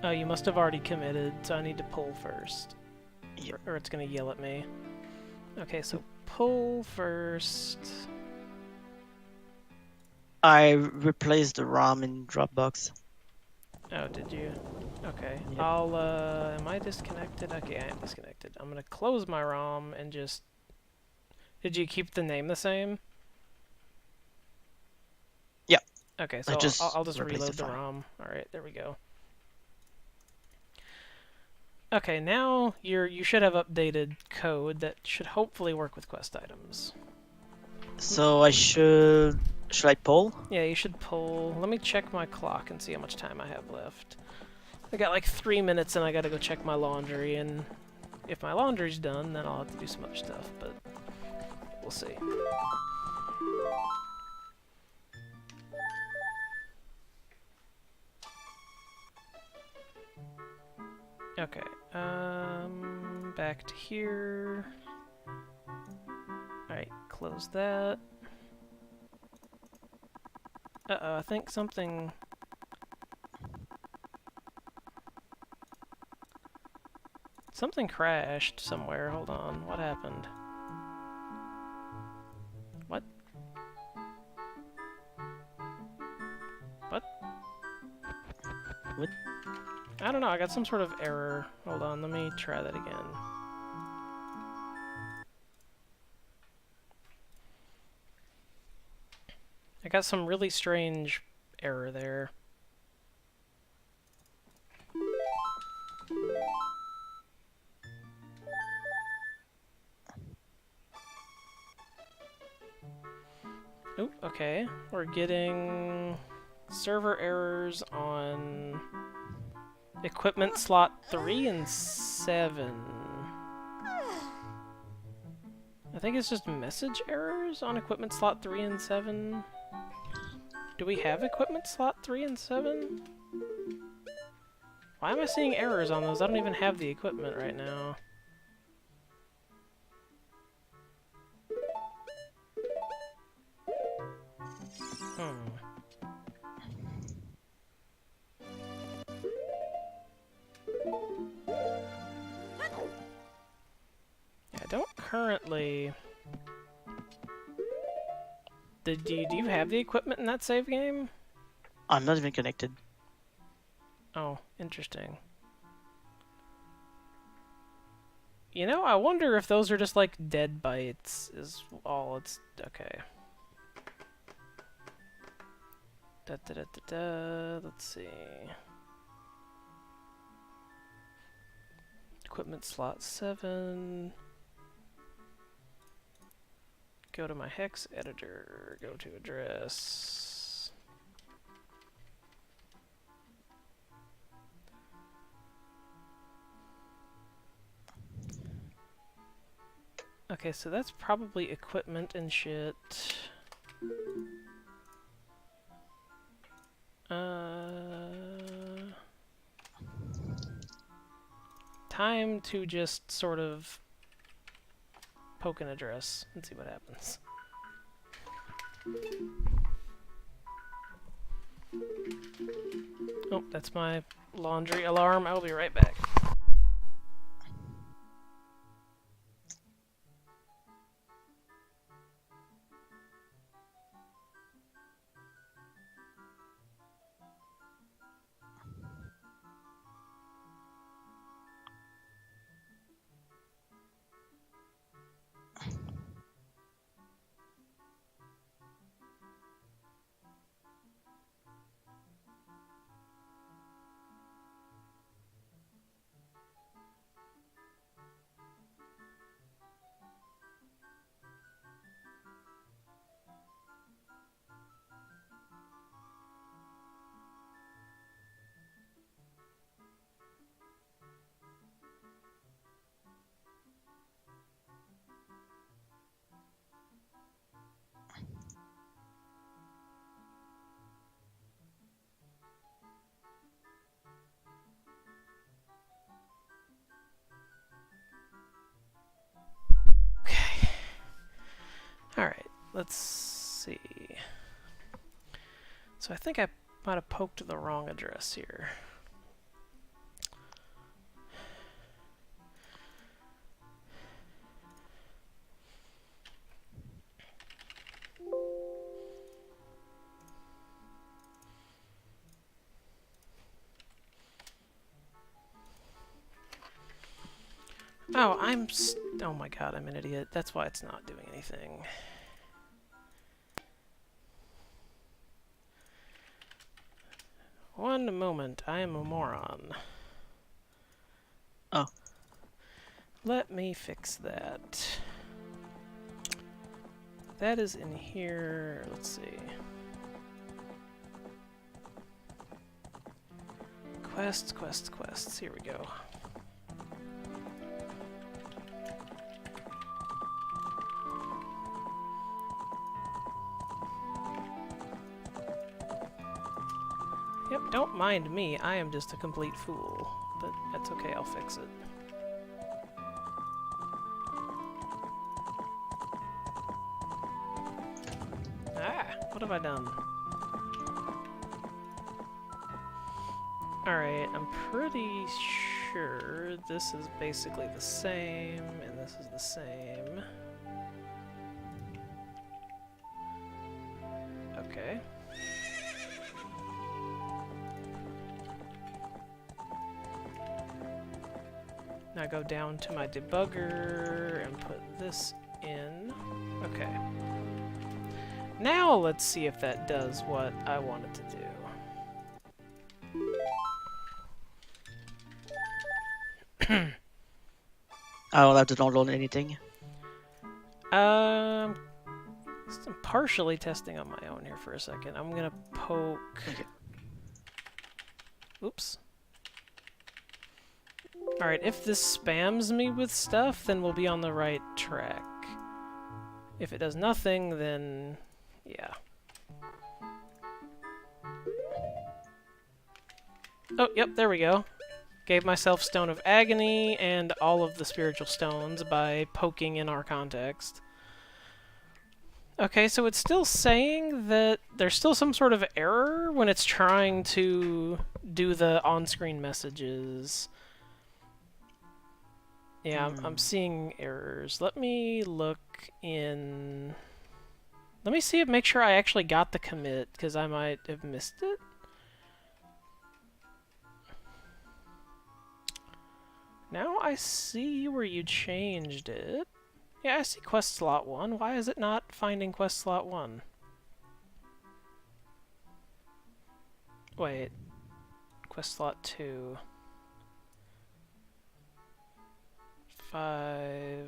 Oh, you must have already committed, so I need to pull first. Yep. Or it's gonna yell at me. Okay, so pull first. I replaced the ROM in Dropbox. Oh, did you? Okay. Yep. Am I disconnected? Okay, I am disconnected. I'm gonna close my ROM and just... Did you keep the name the same? Yeah. Okay, so I'll just reload the ROM. Alright, there we go. Okay, now you should have updated code that should hopefully work with quest items. So should I pull? Yeah, you should pull. Let me check my clock and see how much time I have left. I got like 3 minutes and I gotta go check my laundry, and if my laundry's done, then I'll have to do some other stuff, but we'll see. Okay, back to here. Alright, close that. Uh-oh, I think something... Something crashed somewhere. Hold on. What happened? What? What? What? I don't know. I got some sort of error. Hold on. Let me try that again. I got some really strange error there. Oop, okay. We're getting server errors on equipment slot 3 and 7. I think it's just message errors on equipment slot 3 and 7. Do we have equipment slot 3 and 7? Why am I seeing errors on those? I don't even have the equipment right now. I don't currently... Do you have the equipment in that save game? I'm not even connected. Oh, interesting. You know, I wonder if those are just like dead bytes is all it's... Okay. Let's see. Equipment slot 7. Go to my hex editor. Go to address. Okay, so that's probably equipment and shit. Time to just sort of poke an address and see what happens. Oh, that's my laundry alarm. I'll be right back. Alright, let's see. So I think I might have poked the wrong address here. Oh, oh my god, I'm an idiot. That's why it's not doing anything. One moment, I am a moron. Oh. Let me fix that. That is in here. Let's see. Quests. Here we go. Yep, don't mind me. I am just a complete fool. But that's okay, I'll fix it. Ah! What have I done? Alright, I'm pretty sure this is basically the same, and this is the same. Okay. Now go down to my debugger and put this in. Okay. Now let's see if that does what I want it to do. I don't have to download anything. I'm partially testing on my own here for a second. I'm gonna poke. Okay. Oops. Alright, if this spams me with stuff, then we'll be on the right track. If it does nothing, then yeah. Oh, yep, there we go. Gave myself Stone of Agony and all of the spiritual stones by poking in our context. Okay, so it's still saying that there's still some sort of error when it's trying to do the on-screen messages. Yeah, I'm seeing errors. Let me look in... Let me see if make sure I actually got the commit, because I might have missed it. Now I see where you changed it. Yeah, I see quest slot 1. Why is it not finding quest slot 1? Wait. Quest slot 2. 5.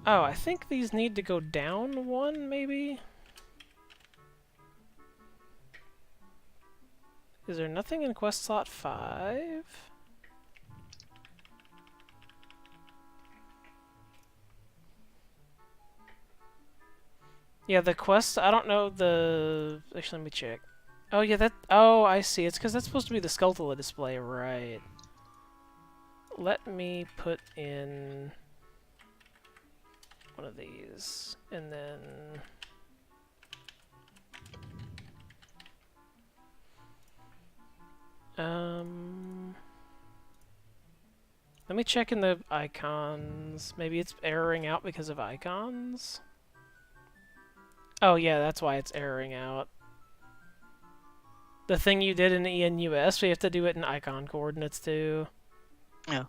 Oh, I think these need to go down 1, maybe? Is there nothing in quest slot 5? Yeah, the quest, I don't know the... Actually, let me check. Oh, yeah, that... Oh, I see. It's because that's supposed to be the Skulltula display, right. Let me put in one of these, and then... Let me check in the icons.Maybe it's erroring out because of icons? Oh yeah, that's why it's erroring out. The thing you did in ENUS, we have to do it in icon coordinates too. Yeah.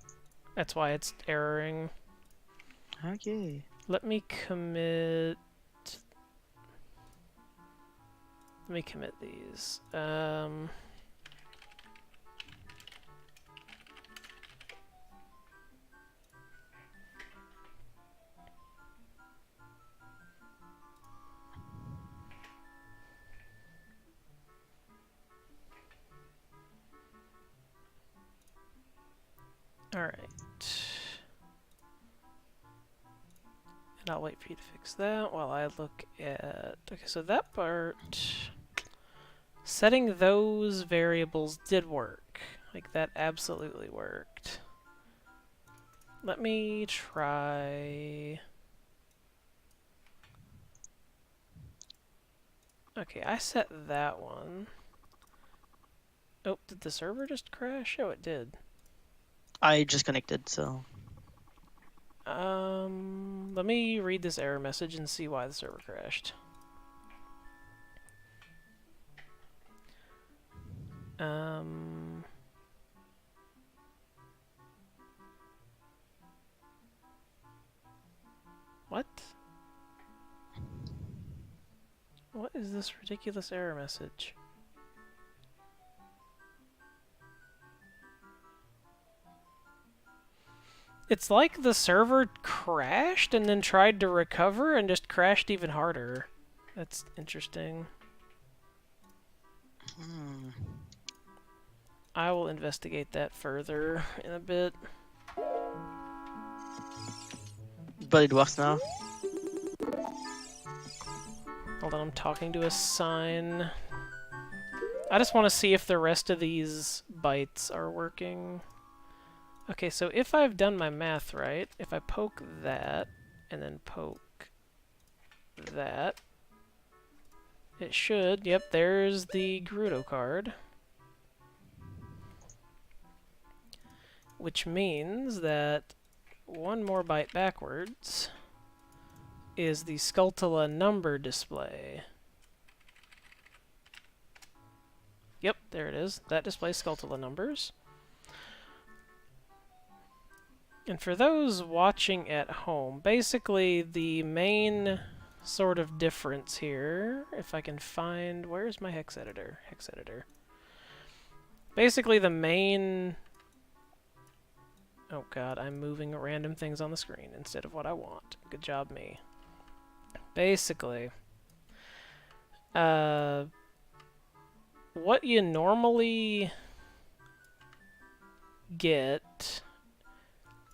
That's why it's erroring. Okay. Let me commit... Let me commit these. Alright. And I'll wait for you to fix that while I look at... Okay, so that part... Setting those variables did work. Like, that absolutely worked. Let me try... Okay, I set that one. Oh, did the server just crash? Oh, it did. I just connected, so... Let me read this error message and see why the server crashed. What? What is this ridiculous error message? It's like the server crashed and then tried to recover and just crashed even harder. That's interesting. I will investigate that further in a bit. But it works now. Hold on, I'm talking to a sign. I just want to see if the rest of these bytes are working. Okay, so if I've done my math right, if I poke that, and then poke that, It should. Yep, there's the Gerudo card. Which means that one more byte backwards is the Skulltula number display. Yep, there it is. That displays Skulltula numbers. And for those watching at home, basically the main sort of difference here, if I can find... Where's my hex editor? Hex editor. Basically the main... Oh god, I'm moving random things on the screen instead of what I want. Good job, me. Basically, what you normally get...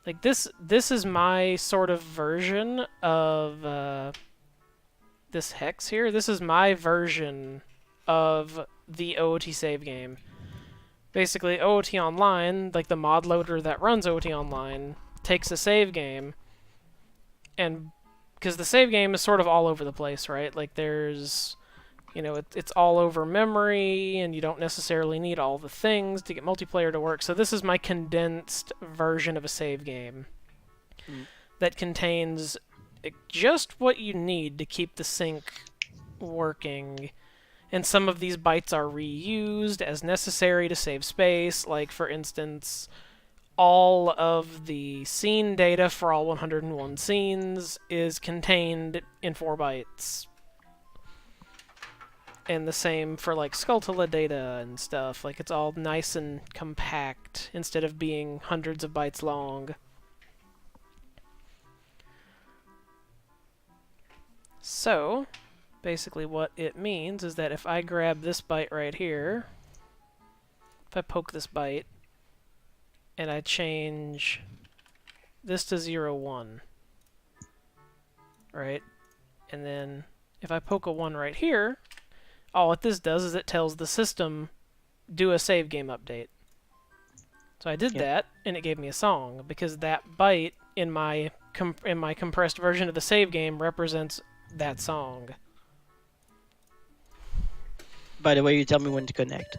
Like, this is my sort of version of, this hex here. This is my version of the OOT save game. Basically, OOTOnline, like the mod loader that runs OOTOnline, takes a save game, and because the save game is sort of all over the place, right? Like, there's, you know, it's all over memory, and you don't necessarily need all the things to get multiplayer to work. So this is my condensed version of a save game that contains just what you need to keep the sync working. And some of these bytes are reused as necessary to save space. Like, for instance, all of the scene data for all 101 scenes is contained in 4 bytes. And the same for, like, Skulltula data and stuff. Like, it's all nice and compact instead of being hundreds of bytes long. So, basically what it means is that if I grab this byte right here, if I poke this byte, and I change this to 0, 1, right? And then if I poke a 1 right here, all what this does is it tells the system, do a save game update. So I did that, and it gave me a song, because that byte in my compressed version of the save game represents that song. By the way, you tell me when to connect.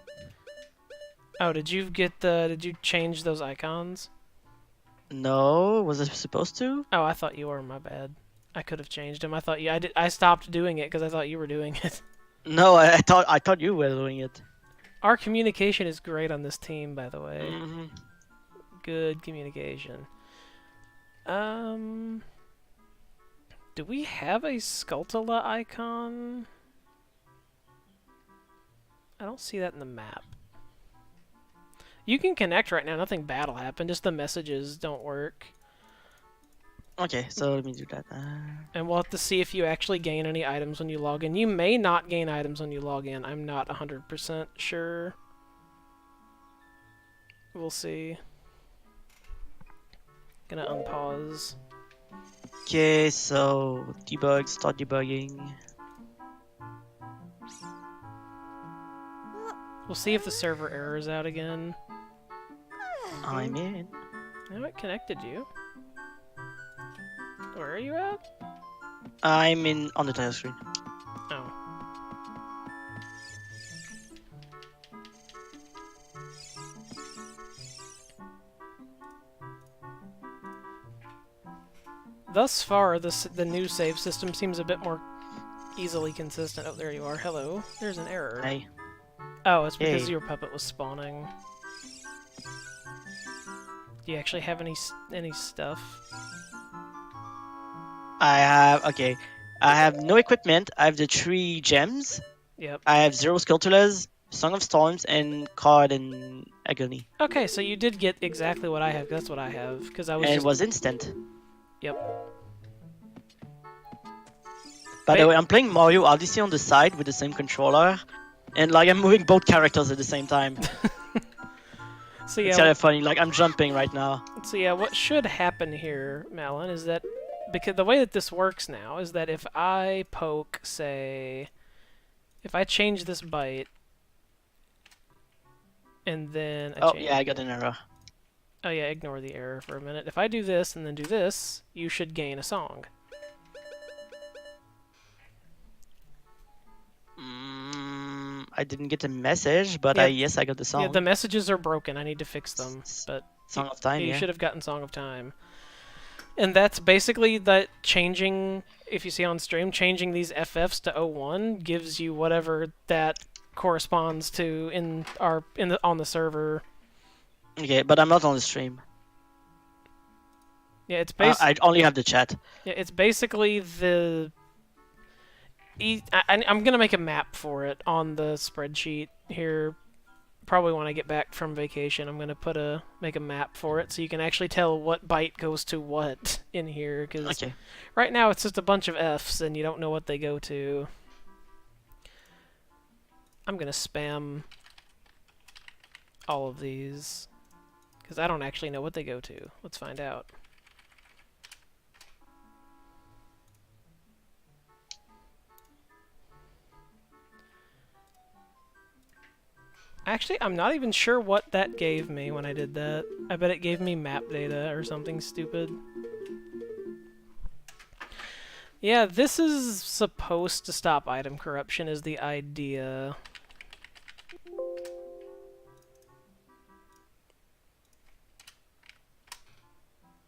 Oh, did you change those icons? No, was I supposed to? Oh, I thought you were. My bad. I could have changed them. I stopped doing it because I thought you were doing it. No, I thought you were doing it. Our communication is great on this team, by the way. Mm-hmm. Good communication. Do we have a Skulltula icon? I don't see that in the map. You can connect right now. Nothing bad will happen. Just the messages don't work. Okay, so let me do that. And we'll have to see if you actually gain any items when you log in. You may not gain items when you log in. I'm not 100% sure. We'll see. Gonna unpause. Okay, so debug, start debugging. We'll see if the server errors out again. I'm in. Oh, it connected you. Where are you at? I'm in on the title screen. Oh. Thus far, the new save system seems a bit more easily consistent. Oh, there you are. Hello. There's an error. Hey. Oh, it's because Hey. your puppet was spawning. Do you actually have any stuff? I have no equipment. I have the 3 gems. Yep. I have 0 Skulltulas, Song of Storms, and Card and Agony. Okay, so you did get exactly what I have. That's what I have, because I was. And just... it was instant. Yep. By the way, I'm playing Mario Odyssey on the side with the same controller, and like I'm moving both characters at the same time. So yeah. It's kind of funny. Like I'm jumping right now. So yeah, what should happen here, Malin, is that because the way that this works now is that if I poke, say, if I change this byte, and then I got an error. Oh yeah, ignore the error for a minute. If I do this and then do this, you should gain a song. I didn't get a message, but Yeah, yes, I got the song. Yeah, the messages are broken. I need to fix them. But Song of Time, you yeah. should have gotten Song of Time. And that's basically that changing, if you see on stream, changing these FFs to 01 gives you whatever that corresponds to on the server. Okay, but I'm not on the stream. Yeah, it's I only have the chat. Yeah, it's basically the. I'm gonna make a map for it on the spreadsheet here. Probably when I get back from vacation, I'm gonna make a map for it so you can actually tell what byte goes to what in here. Because right now it's just a bunch of Fs and you don't know what they go to. I'm gonna spam all of these because I don't actually know what they go to. Let's find out. Actually, I'm not even sure what that gave me when I did that. I bet it gave me map data or something stupid. Yeah, this is supposed to stop item corruption is the idea.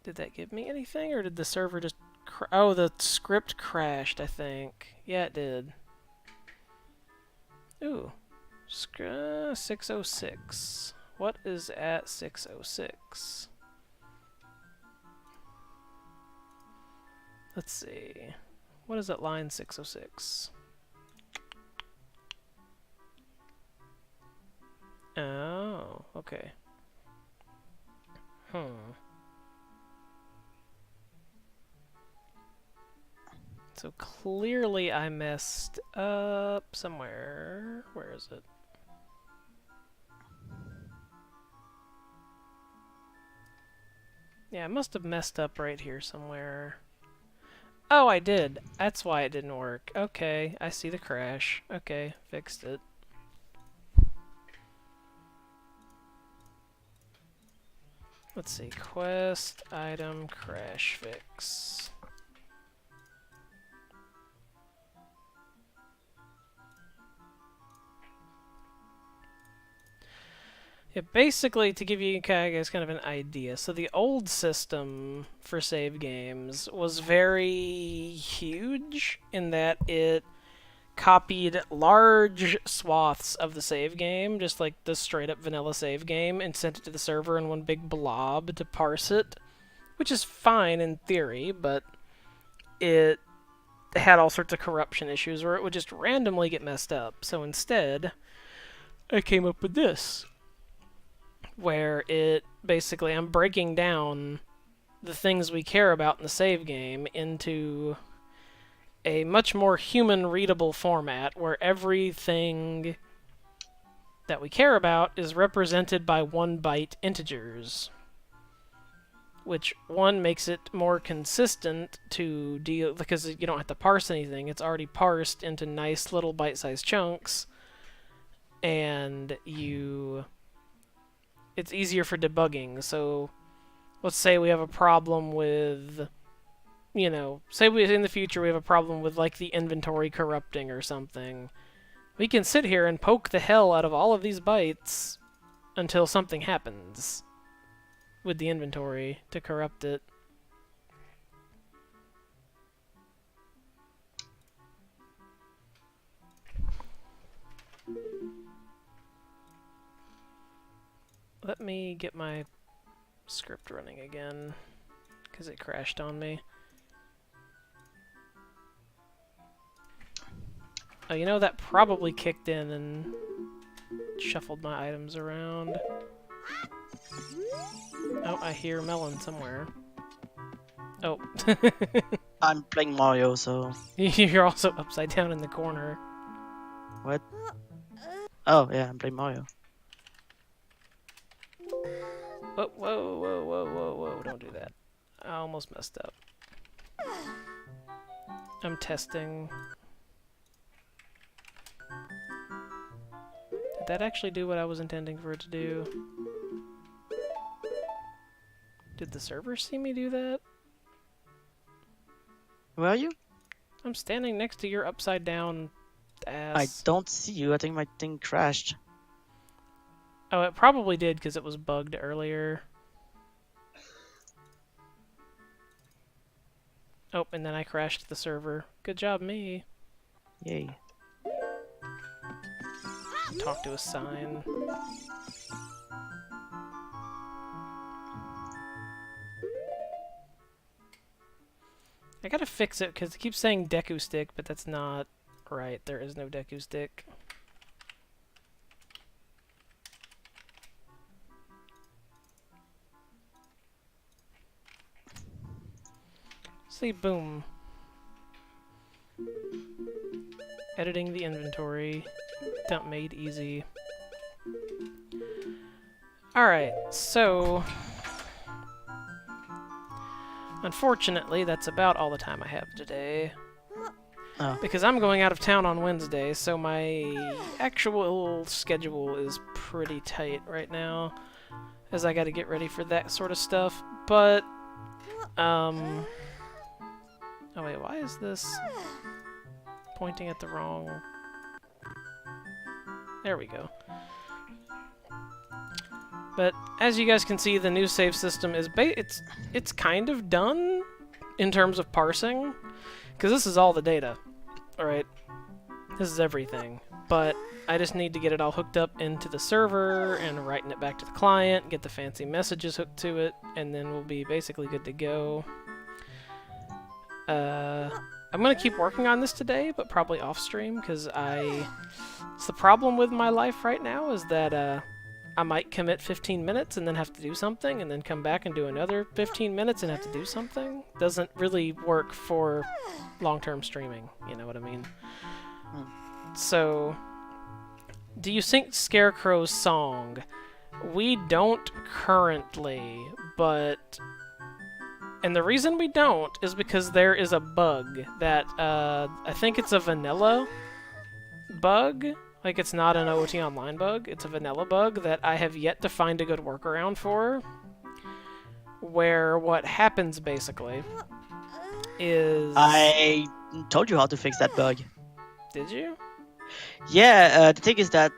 Did that give me anything, or did the server just... Oh, the script crashed, I think. Yeah, it did. Ooh. 606. What is at 606? Let's see. What is at line 606? Oh, okay. So clearly I messed up somewhere. Where is it? Yeah, I must have messed up right here somewhere. Oh, I did. That's why it didn't work. Okay, I see the crash. Okay, fixed it. Let's see. Quest, item, crash fix. Yeah, basically, to give you guys kind of an idea, so the old system for save games was very huge in that it copied large swaths of the save game, just like the straight-up vanilla save game, and sent it to the server in one big blob to parse it, which is fine in theory, but it had all sorts of corruption issues where it would just randomly get messed up. So instead, I came up with this, where it basically, I'm breaking down the things we care about in the save game into a much more human readable format where everything that we care about is represented by 1-byte integers, which one makes it more consistent to deal because you don't have to parse anything. It's already parsed into nice little bite-sized chunks, and it's easier for debugging. So let's say we have a problem with, say in the future we have a problem with like the inventory corrupting or something. We can sit here and poke the hell out of all of these bytes until something happens with the inventory to corrupt it. Let me get my script running again, because it crashed on me. Oh, that probably kicked in and shuffled my items around. Oh, I hear Melon somewhere. Oh. I'm playing Mario, so... You're also upside down in the corner. What? Oh, yeah, I'm playing Mario. Whoa, whoa, whoa, whoa, whoa, whoa, don't do that. I almost messed up. I'm testing. Did that actually do what I was intending for it to do? Did the server see me do that? Where are you? I'm standing next to your upside down ass. I don't see you. I think my thing crashed. Oh, it probably did because it was bugged earlier. Oh, and then I crashed the server. Good job, me. Yay. Talk to a sign. I gotta fix it because it keeps saying Deku Stick, but that's not right. There is no Deku Stick. See, boom. Editing the inventory. Dump made easy. Alright, so... Unfortunately, that's about all the time I have today. Oh. Because I'm going out of town on Wednesday, so my actual schedule is pretty tight right now. As I gotta get ready for that sort of stuff. But, oh wait, why is this pointing at the wrong... There we go. But as you guys can see, the new save system is it's kind of done in terms of parsing, because this is all the data. All right, this is everything. But I just need to get it all hooked up into the server and writing it back to the client, get the fancy messages hooked to it, and then we'll be basically good to go. I'm gonna keep working on this today, but probably off stream, because it's the problem with my life right now is that I might commit 15 minutes and then have to do something, and then come back and do another 15 minutes and have to do something. Doesn't really work for long-term streaming, you know what I mean? So, do you sync Scarecrow's song? We don't currently, but... And the reason we don't is because there is a bug that, I think it's a vanilla bug. Like, it's not an OotOnline bug, it's a vanilla bug that I have yet to find a good workaround for. Where what happens, basically, is... I told you how to fix that bug. Did you? Yeah, the thing is that...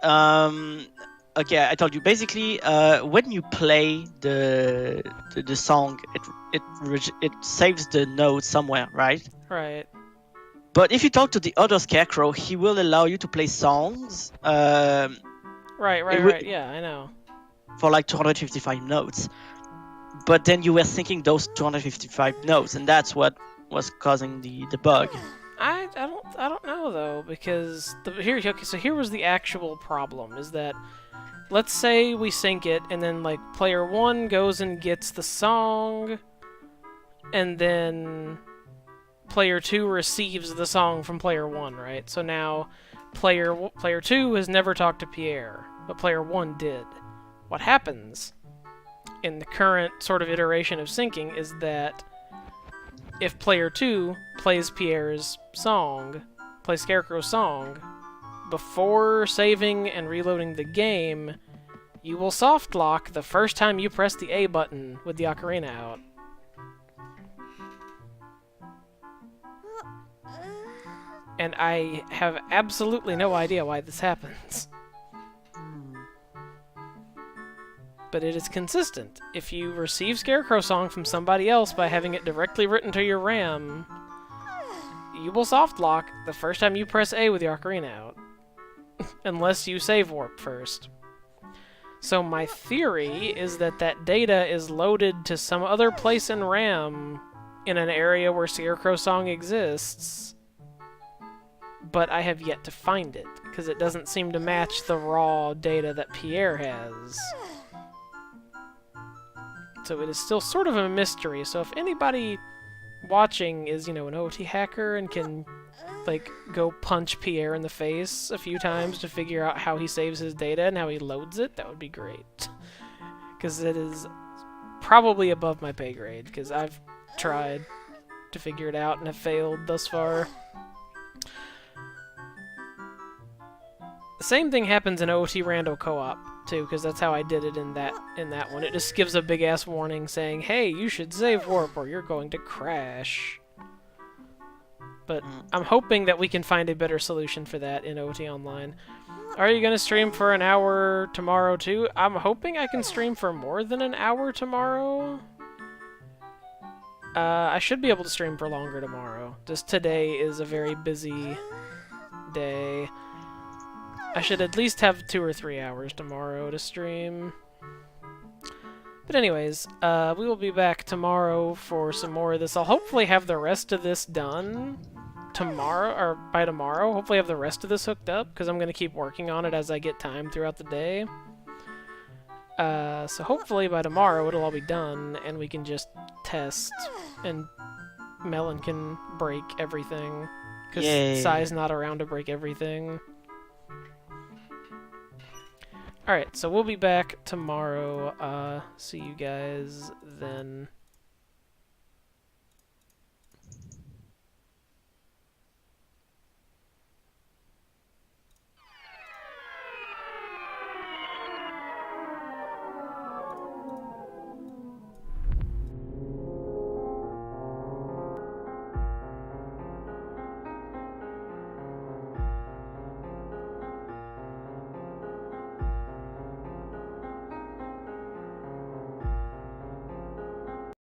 okay, I told you. Basically, when you play the song, it saves the note somewhere, right? Right. But if you talk to the other Scarecrow, he will allow you to play songs. Right, yeah, I know. For like 255 notes. But then you were syncing those 255 notes, and that's what was causing the bug. I don't know though, because here was the actual problem, is that let's say we sync it, and then like player 1 goes and gets the song, and then player 2 receives the song from player 1, right? So now player 2 has never talked to Pierre, but player 1 did. What happens in the current sort of iteration of syncing is that if player 2 plays Pierre's song, plays Scarecrow's song, before saving and reloading the game, you will soft lock the first time you press the A button with the ocarina out. And I have absolutely no idea why this happens. But it is consistent. If you receive Scarecrow Song from somebody else by having it directly written to your RAM, you will soft lock the first time you press A with your ocarina out. Unless you save warp first. So my theory is that that data is loaded to some other place in RAM in an area where Scarecrow Song exists, but I have yet to find it, because it doesn't seem to match the raw data that Pierre has. So it is still sort of a mystery, so if anybody watching is, an OT hacker and can, like, go punch Pierre in the face a few times to figure out how he saves his data and how he loads it, that would be great. Because it is probably above my pay grade, because I've tried to figure it out and have failed thus far. The same thing happens in OT Rando Co-op, too, because that's how I did it in that one. It just gives a big-ass warning saying, hey, you should save warp or you're going to crash. But I'm hoping that we can find a better solution for that in OT Online. Are you going to stream for an hour tomorrow too? I'm hoping I can stream for more than an hour tomorrow. I should be able to stream for longer tomorrow. Just today is a very busy day. I should at least have 2 or 3 hours tomorrow to stream. But anyways, we will be back tomorrow for some more of this. I'll hopefully have the rest of this done tomorrow, or by tomorrow. Hopefully have the rest of this hooked up, because I'm going to keep working on it as I get time throughout the day. So hopefully by tomorrow it'll all be done, and we can just test, and Melon can break everything, because Sai's not around to break everything. Alright, so we'll be back tomorrow. See you guys then.